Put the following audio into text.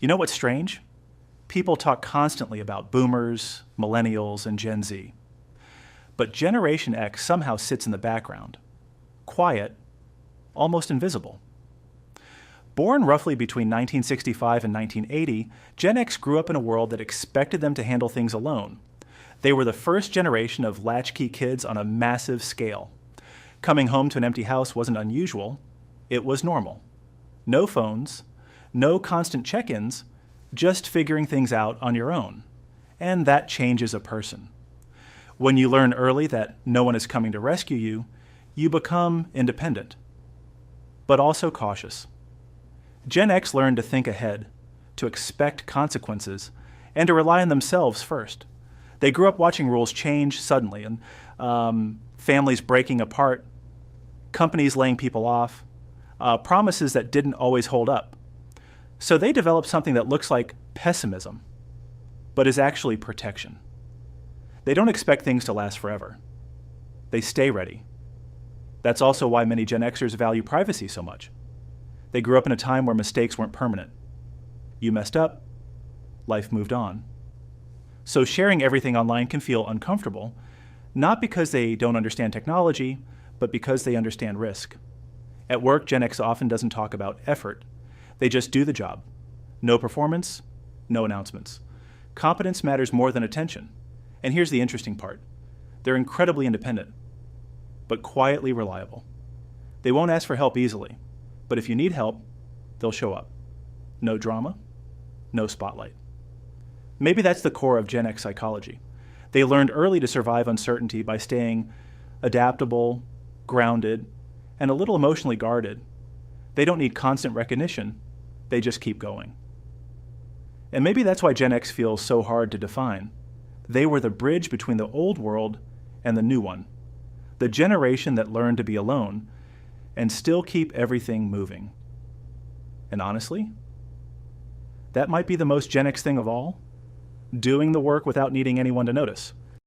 You know what's strange? People talk constantly about boomers, millennials, and Gen Z. But Generation X somehow sits in the background, quiet, almost invisible. Born roughly between 1965 and 1980, Gen X grew up in a world that expected them to handle things alone. They were the first generation of latchkey kids on a massive scale. Coming home to an empty house wasn't unusual, it was normal. No phones, no constant check-ins, just figuring things out on your own. And that changes a person. When you learn early that no one is coming to rescue you, you become independent, but also cautious. Gen X learned to think ahead, to expect consequences, and to rely on themselves first. They grew up watching rules change suddenly, and families breaking apart, companies laying people off, promises that didn't always hold up. So they developed something that looks like pessimism, but is actually protection. They don't expect things to last forever. They stay ready. That's also why many Gen Xers value privacy so much. They grew up in a time where mistakes weren't permanent. You messed up, life moved on. So sharing everything online can feel uncomfortable, not because they don't understand technology, but because they understand risk. At work, Gen X often doesn't talk about effort. They just do the job. No performance, no announcements. Competence matters more than attention. And here's the interesting part. They're incredibly independent, but quietly reliable. They won't ask for help easily, but if you need help, they'll show up. No drama, no spotlight. Maybe that's the core of Gen X psychology. They learned early to survive uncertainty by staying adaptable, grounded, and a little emotionally guarded. They don't need constant recognition, they just keep going. And maybe that's why Gen X feels so hard to define. They were the bridge between the old world and the new one. The generation that learned to be alone and still keep everything moving. And honestly, that might be the most Gen X thing of all, doing the work without needing anyone to notice.